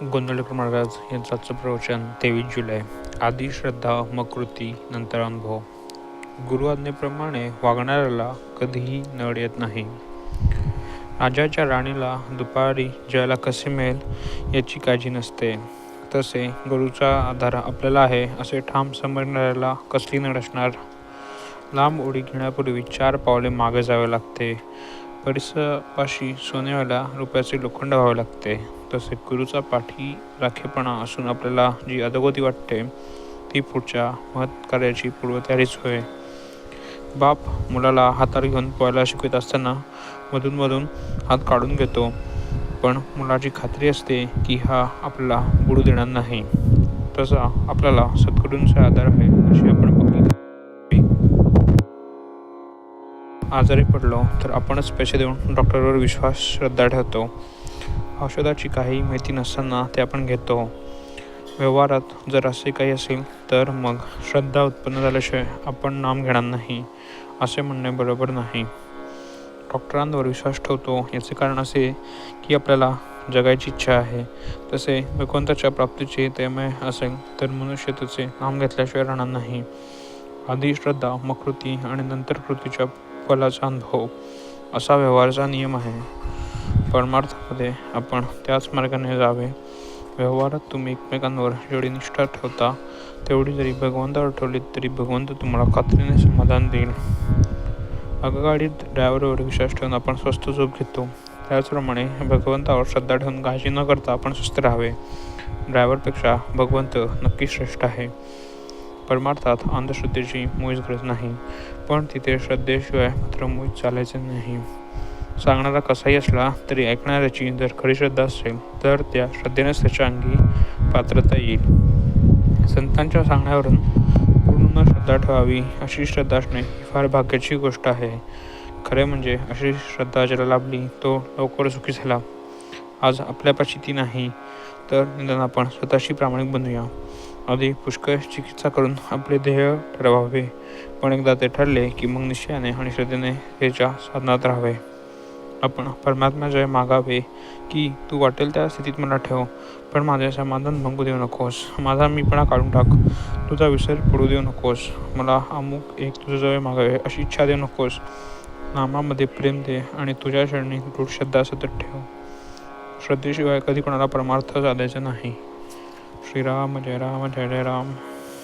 गोंधळकर महाराज यांचं आजचं प्रवचन 23 जुलै. आधी श्रद्धा, मग कृती, नंतर अनुभव. गुरु आज्ञेप्रमाणे वागणाऱ्याला कधीही नड येत नाही. राजाच्या राणीला दुपारी जेवायला कसे मिळेल याची काळजी नसते, तसे गुरुचा आधार आपल्याला आहे असे ठाम समजणाऱ्याला कसली नड असणार. लांब उडी घेण्यापूर्वी 4 पावले मागे जावे लागते. परिसरापाशी सोन्यावाल्या रुपयाचे लोखंड व्हावे लागते. तसे गुरुचा पाठी राखेपणा असून आपल्याला जी अधोगती वाटते ती पुढच्या महत्कार्याची पूर्वतयारीच होय. बाप मुलाला हातावर घेऊन पोहायला शिकवत असताना मधून हात काढून घेतो, पण मुलाची खात्री असते की हा आपल्याला बुडू देणार नाही. तसा आपल्याला सद्गुरूंचा आधार आहे अशी आपण पक्की. आजारी पडलो तर आपणच पैसे देऊन डॉक्टरवर विश्वास श्रद्धा ठेवतो. औषधाची काही माहिती नसताना ते आपण घेतो. व्यवहारात जर असे काही असेल तर मग श्रद्धा उत्पन्न झाल्याशिवाय आपण नाम घेणार नाही असे म्हणणे बरोबर नाही. डॉक्टरांवर विश्वास ठेवतो याचे कारण असे की आपल्याला जगायची इच्छा आहे. तसे भगवंताच्या प्राप्तीचे तैमय असेल तर मनुष्य त्याचे नाम घेतल्याशिवाय राहणार नाही. आधी श्रद्धा, मग कृती आणि नंतर कृतीच्या फलाचा अनुभव असा व्यवहाराचा नियम आहे. परमार्थामध्ये आपण त्याच मार्गाने जावे. व्यवहारात तुम्ही एकमेकांवर जेवढी निष्ठा ठेवता तेवढी जरी भगवंतावर ठेवली तरी भगवंत तुम्हाला खात्रीने समाधान देईल. आगगाडीत ड्रायव्हरवर विश्वास ठेवून आपण स्वस्त झोप घेतो, त्याचप्रमाणे भगवंतावर श्रद्धा ठेवून काळजी न करता आपण स्वस्थ राहावे. ड्रायव्हरपेक्षा भगवंत नक्की श्रेष्ठ आहे. परमार्थात अंधश्रद्धेची मुळीच गरज नाही, पण तिथे श्रद्धेशिवाय मात्र मुळीच चालायचे नाही. सांगणारा कसाही असला तरी ऐकणाऱ्याची जर खरी श्रद्धा असेल तर त्या श्रद्धेनेच त्याच्या अंगी पात्रता येईल. संतांच्या सांगण्यावरून पूर्ण श्रद्धा ठेवावी अशी श्रद्धा असणे ही फार भाग्याची गोष्ट आहे. खरे म्हणजे अशी श्रद्धा ज्याला लाभली तो लवकर सुखी झाला. आज आपल्यापाशी ती नाही तर निदान आपण स्वतःशी प्रामाणिक बनूया. आधी पुष्कळ चिकित्सा करून आपले ध्येय ठरवावे, पण एकदा ते ठरले की मग निश्चयाने आणि श्रद्धेने त्याच्या साधनात राहावे. आपण परमात्म्याजवळ मागावे की तू वाटेल त्या स्थितीत मला ठेव, पण माझे समाधान भंगू देऊ नकोस. माझा मीपणा काढून टाक. तुझा विसर पडू देऊ नकोस. मला अमुक एक तुझ्याजवळ मागावे अशी इच्छा देऊ नकोस. नामामध्ये प्रेम दे आणि तुझ्या शरणी दृढ श्रद्धा सतत ठेव. श्रद्धेशिवाय कधी कोणाला परमार्थ साधायचा नाही. श्रीराम जय राम जय जय राम.